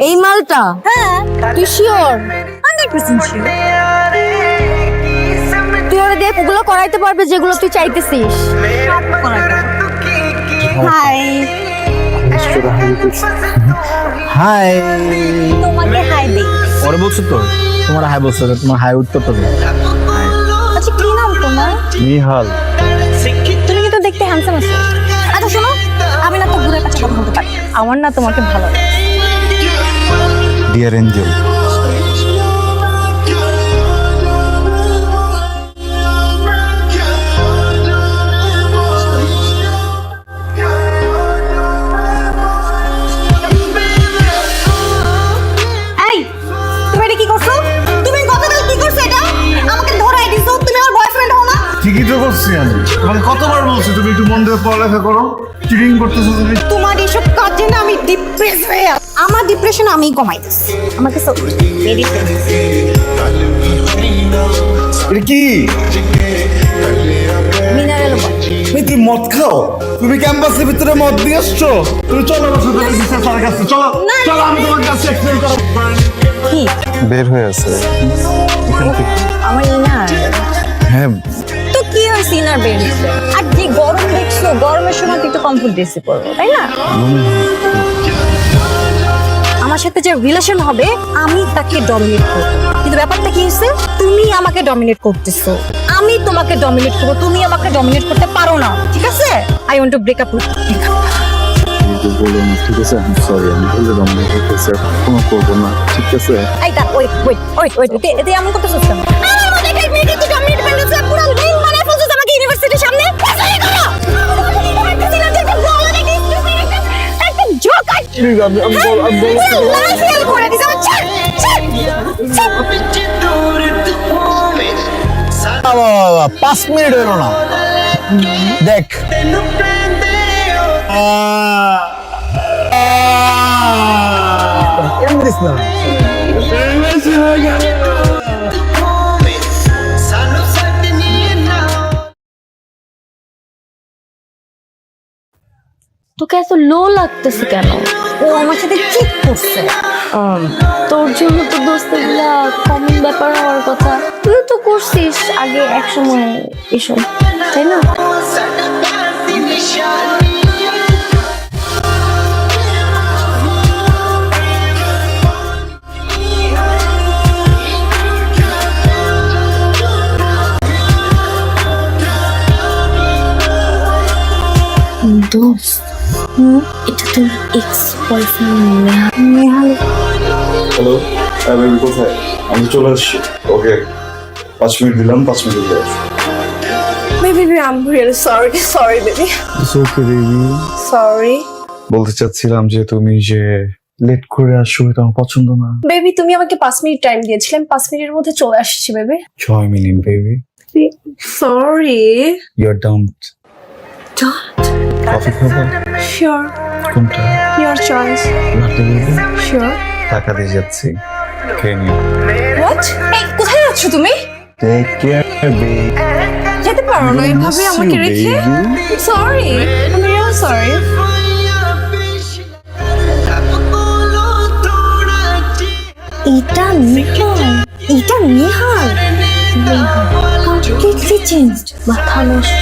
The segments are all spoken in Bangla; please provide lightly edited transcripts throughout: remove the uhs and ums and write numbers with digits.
এই মালটা? হ্যাঁ, তুই শিওর? 100% sure। তুই ওরে দেখ ওগুলো করাইতে পারবে যেগুলো তুই চাইতেছিস। Hi, hi. তোমাকে হাই দেই। পরে বলছো তো তোমার হাই বলছো, তোমার হাই উত্তর তো নেই। আচ্ছা কি নাম তোমার? নিহাল। তুমি কিন্তু দেখতে হ্যান্ডসাম আছো। আচ্ছা শোনো, আমি না তো ঘুরে কাছে কথা বলতে পারি। আমার না তোমাকে ভালো লাগে। ডিয়ার এঞ্জেল, এই তুমি এটা কি করছো? তুমি গতকাল কি করছো এটা? আমাকে ধরাই দিছো, তুমি আমার বয়ফ্রেন্ড হও না? ঠিকই তো করছি আমি। তোমাকে কতবার বলছি তুমি একটু মন দিয়ে পড়ালেখা করো, চিটিং করতেছো তুমি। তোমার এসব কাজে না আমি ডিপ্রেস হয়ে আছি। আমার ডিপ্রেশন আমি কমাইতেছি। আমাকে সো মেডিটেশন। এটা কি? মিনারেল এই তুমি মদ খাও? তুমি ক্যাম্পাসের ভিতরে মদ দিয়ে আসছো? তুমি চলো আমার সাথে রিসার্চ স্যারের কাছে চলো। চলো আমি তোমার কাছে এক্সপ্লেইন করব। কি? বের হয়ে আছে এখান থেকে। আমার ইনার। হ্যাঁ, তো কি হয়েছে ইনার বের হচ্ছে? আর যে গরম দেখছো, গরমের সময় তো একটু কমফোর্ট ড্রেসই পরবো, তাই না? আমার সাথে যে রিলেশন হবে আমি তাকে ডমিনেট করব, কিন্তু ব্যাপারটা কি হচ্ছে, তুমি আমাকে ডমিনেট করতেছো, আমি তোমাকে ডমিনেট করবো, তুমি আমাকে ডমিনেট করতে পারো না, ঠিক আছে? I want to break up with বলো না, ঠিক আছে? সরি, আমি ভুলে রমনা করতেছি, কোনো করবো না, ঠিক আছে? এই তা ওয়েট ওয়েট ওয়েট ওয়েট এতে এমন করতেছো কেন? আমার মনে হয় মেয়েকে তুই ডমিনেট করতেছিস, পুরো রিল বানায় ফেলছিস আমাকে ইউনিভার্সিটির সামনে। পছন্দ করো একটা জোক আই প্লিজ, আমি লাইফ করে দিছ আমার ছাড় ছাড় 5 মিনিট হলো না, দেখ এমন দিস না। তোকে এত লো লাগতেছে কেন? ও আমার সাথে চিট করছে। তোর জন্য তো দোস্তগুলা কমন ব্যাপার হওয়ার কথা। তুইও তো করছিস আগে এক সময় এসব, তাই না? দোস্ত, এটা তোর ex boyfriend Nehal. Hello, baby কোথায়? আমি চলে আসছি। ওকে, 5 মিনিট দিলাম, 5 মিনিট দিলাম। Baby, I'm really sorry baby, It's okay, baby. sorry বলতে চাচ্ছিলাম যে তুমি যে লেট করে আসছো এটা আমার পছন্দ না। বেবি। তুমি আমাকে 5 মিনিট টাইম দিয়েছিলে, আমি 5 মিনিটের মধ্যে চলে আসছি baby. 6 minute, baby. Sorry. You're dumped. Coffee খাবো? শিওর, কোনটা? Your choice. Latte, baby? Sure. টাকা দিয়ে যাচ্ছি, খেয়ে নিও। হোয়াট? এই কোথায় যাচ্ছ তুমি? Take care, baby. যেতে পারো না এভাবে আমাকে রেখে। সরি, আমি রিয়েল সরি। এটা নিহাল, এটা নিহাল কমপ্লিটলি চেঞ্জড। মাথা নষ্ট।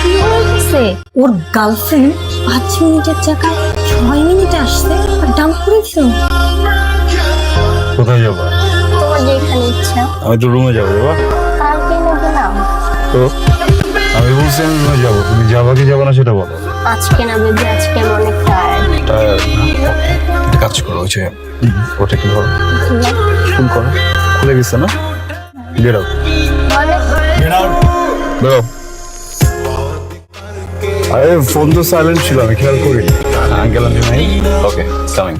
কি হয়েছে? ওর গার্লফ্রেন্ড 5 মিনিটের জায়গায় 6 মিনিটে আসছে আর ডাম্প করে দিল। কোথায় যাবো? তোমার যেখানে ইচ্ছা। আমি তো রুমে যাবো, বাবা। কালকে নেবে না? তো আমি বলছি আমি রুমে যাবো, তুমি যাবা কি যাবো না সেটা বলো। আজকে না বেবি, আজকে আমি অনেক টায়ার্ড। একটা কাজ করো, ওই যে ওটা কি ধরো, ফোন করো, খুলে গেছে না? গেট আউট, বেরো। আরে ফোন তো সাইলেন্ট ছিল, আমি খেয়াল করি। আঙ্কেল আন্টি নাই? ওকে, কামিং।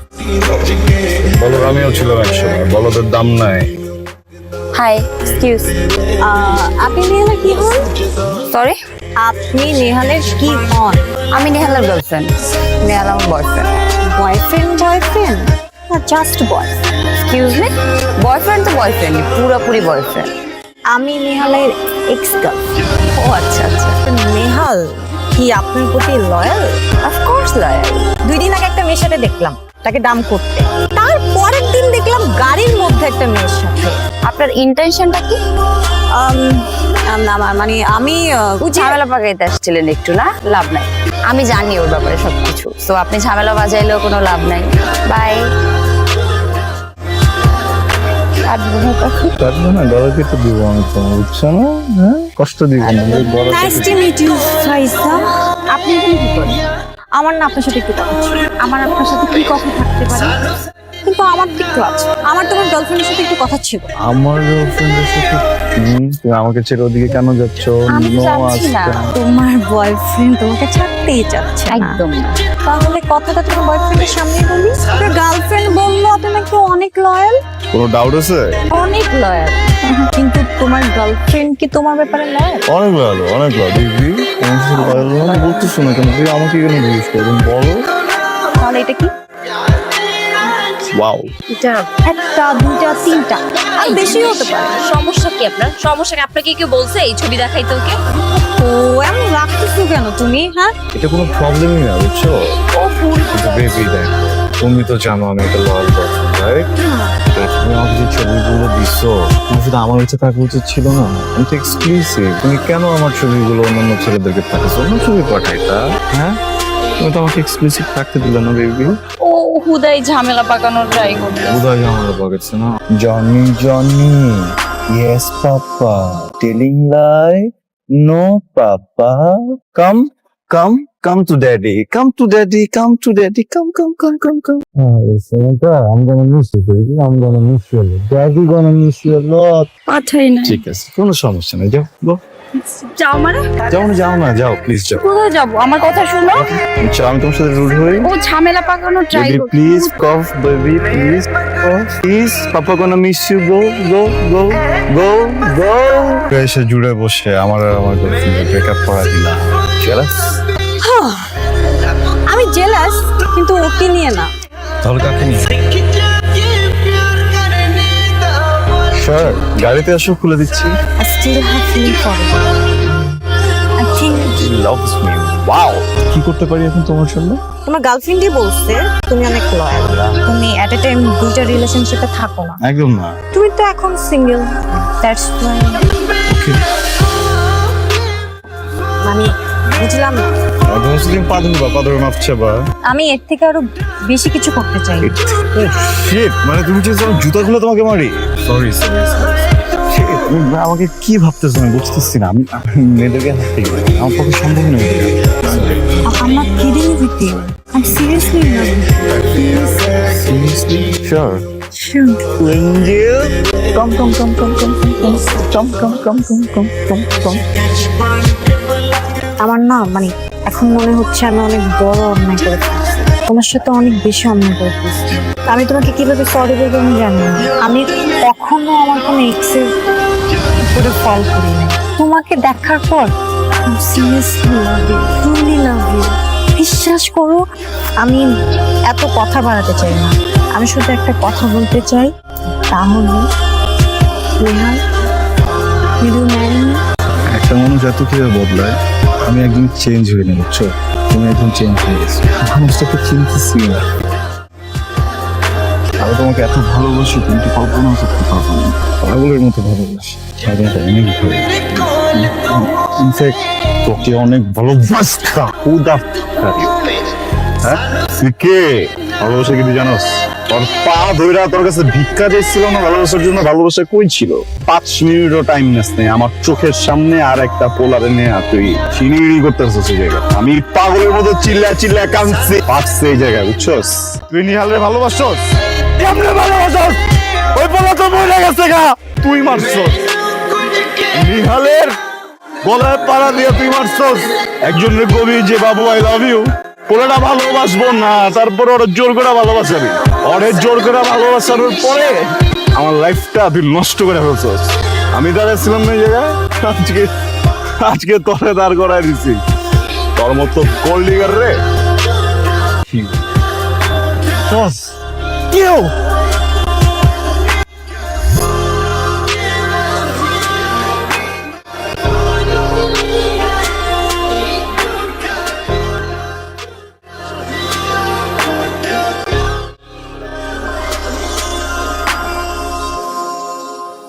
বলো, আমিও ছিলাম একসময়, বলদের দাম নাই। হাই, এক্সকিউজ, আপনি নেহালের কি হন? সরি, আপনি নেহালের কি হন? আমি নেহালের গার্লফ্রেন্ড, নেহাল আমার বয়ফ্রেন্ড। বয়ফ্রেন্ড বয়ফ্রেন্ড না জাস্ট বয়? এক্সকিউজ মি, বয়ফ্রেন্ড তো বয়ফ্রেন্ড, পুরোপুরি বয়ফ্রেন্ড। আমি নেহালের এক্স গার্লফ্রেন্ড। ও আচ্ছা আচ্ছা, নেহাল কি আপনার প্রতি লয়াল? Of course loyal. 2 দিন আগে একটা মেয়ের সাথে দেখলাম, তাকে ডাম করতে। তারপরের দিন দেখলাম গাড়ির মধ্যে একটা মেয়ের সাথে। আপনার ইন্টেনশনটা কি? মানে আমি ঝামেলা পাকাইতে আসছিলেন একটু, না? লাভ নাই, আমি জানি ওর ব্যাপারে সবকিছু। তো আপনি ঝামেলা বাজাইলেও কোনো লাভ নাই। বাই। কাটবো না, গলা কেটে দিব আমি তোমার, বুঝছো না? হ্যাঁ, কষ্ট দিব না, গলা নাইস টু মিট ইউ ফাইসা। আপনি এখানে কি করেন? আমার না আপনার সাথে একটু কথা ছিল। আমার আপনার সাথে কি কথা থাকতে পারে? কিন্তু আমার তো একটু আছে। আমার তোমার গার্লফ্রেন্ডের সাথে একটু কথা ছিল। আমার গার্লফ্রেন্ডের সাথে তুমি আমাকে ছেড়ে ওদিকে কেন যাচ্ছ? আমি No, যাচ্ছি না। আজকে। তোমার বয়ফ্রেন্ড তোমাকে ছাড়তেই চাচ্ছে না। একদম না। তাহলে কথাটা তোমার বয়ফ্রেন্ডের সামনে বলি। আপনার গার্লফ্রেন্ড বললো আপনি নাকি অনেক লয়াল। কোনো ডাউট আছে? অনেক লয়াল। কিন্তু তোমার গার্লফ্রেন্ড কি তোমার ব্যাপারে লয়াল? অনেক ভালো, অনেক ভালো। দিদি আমার সাথে ভালো বলতেছো না কেন? তুই আমাকে কেন জিজ্ঞেস করো? বলো। তাহলে এটা কি? ওয়াও, এটা একটা, দুইটা, তিনটা, আর বেশি হতে পারে। সমস্যা কি আপনার? সমস্যা কি? আপনাকে কেউ বলছে এই ছবি দেখাইতে ওকে? ও এমন রাখতেছো কেন তুমি? হ্যাঁ, এটা কোনো প্রবলেমই না, বুঝছো? কিন্তু বেবি দেখ, তুমি তো জানো আমি একটা লয়াল পারসন, রাইট? তুমি আমাকে যে ছবিগুলো দিছো, তুমি শুধু আমার কাছে থাকা উচিত ছিল না? আমি তো এক্সক্লুসিভ। তুমি কেন আমার ছবিগুলো অন্যান্য ছেলেদেরকে পাঠাচ্ছো? অন্য ছবি পাঠাইতা, হ্যাঁ? তুমি তো আমাকে এক্সক্লুসিভ থাকতে দিলে না বেবি। ও হুদাই ঝামেলা পাকানোর ট্রাই করতে। উদয় আমার পাকাচ্ছে না। Johnny Johnny, yes papa, telling lie, no papa, come come come to daddy, come to daddy, come to daddy, come come come come come. I'm gonna miss you, baby. I'm gonna miss you a lot. Daddy gonna miss you a lot. পাঠাই না। ঠিক আছে, কোনো সমস্যা নেই, যাও গো। যাও মানে? যাও না, যাও প্লিজ যাও। কোথায় যাবো? আমার কথা শুনো। আচ্ছা, আমি তোমার সাথে রুড হই। ও ঝামেলা পাকানোর ট্রাই Baby, করছে। please cough, baby, please cough. Please, Papa gonna miss you. Go, go, go, go, go. এসে জুড়ে বসে আমার আর আমার গার্লফ্রেন্ডের ব্রেকআপ করা দিলা। Jealous? আমি জেলাস, কিন্তু ওকে নিয়ে না। তাহলে কাকে নিয়ে? Sure, গাড়িতে আসো, খুলে দিচ্ছি। I still have feeling for you. I think She loves me. Wow. কি করতে পারি এখন তোমার জন্য? তোমার গার্লফ্রেন্ডই বলছে তুমি অনেক লয়াল। তুমি এট এ টাইম দুইটা রিলেশনশিপে থাকো না। একদম না। তুমি তো এখন সিঙ্গেল, দ্যাটস ওয়াই। Okay. মানে বুঝলাম না। তুমি সেদিন পা ধরে মাপ চাবা। আমি এর থেকে আরো বেশি কিছু করতে চাই। Shit, মানে তুমি যে জুতাগুলো তোমাকে মারি। Sorry. আমাকে কি ভাবতেছো আমি বুঝতেছি না। আমি মেয়েদেরকে হাসতে গেলে আমার পক্ষে সম্ভব নয়। I'm not kidding with you. I'm seriously in love with you. Seriously? Sure. Sure. Angel. Come. আমার না মানে এখন মনে হচ্ছে আমি অনেক বড় অন্যায় করে ফেলছি। তোমার সাথে অনেক বেশি অন্যায় করে ফেলছি। আমি তোমাকে কিভাবে সরি বলবো আমি জানি না। আমি কখনো আমার কোনো এক্সের উপরে ফল করি না। তোমাকে দেখার পর seriously love you, truly love you. বিশ্বাস করো, আমি এত কথা বাড়াতে চাই না। আমি শুধু একটা কথা বলতে চাই, তাহলে Neha, will you marry me? একটা মানুষ এত কিভাবে বদলায়, আমি একদম চেঞ্জ হয়ে না, বুঝছো? তুমি একদম চেঞ্জ হয়ে গেছো। মানুষটাকে চিনতেছি না। আমি তোমাকে এত ভালোবাসি, তুমি তো কল্পনা করতে পারবো না। পাগলের মতো ভালোবাসি। আমি তোমাকে অনেক ভালোবাসি। ইনফ্যাক্ট তোকে অনেক ভালোবাসতাম। হ্যাঁ, তুই কে? ভালোবাসা কি তুই জানোস? তোর পা ধইরা তোর কাছে ভিক্ষা চাইছিল না ভালোবাসার জন্য? ভালোবাসা কই ছিল? 5 মিনিটও টাইম নেস নেই আমার চোখের সামনে আর একটা পোলারে নিয়ে তুই চিনিড়ি করতেছিস এই জায়গায়। আমি পাগলের মতো চিল্লা কাঁদছি, পারছে এই জায়গায়, বুঝছস? তুই নিহালের ভালোবাসছস? কেমনে ভালোবাসছস? ওই পোলা তো মরে গেছে গা, তুই মারছস। নিহালের গলায় পাড়া দিয়ে তুই মারছস। একজনের কবি যে বাবু আই লাভ ইউ, পোলাটা ভালোবাসবো না, তারপর ওর জোর করে ভালোবাসাবি। ওরে জোর করে ভালোবাসানোর পরে আমার লাইফটা তুই নষ্ট করে ফেলছস। আমি দাঁড়াচ্ছিলাম না এই জায়গায়, আজকে তোরে দাঁড় করাই দিছি। তোর মতো কল্ডিগার রে কেউ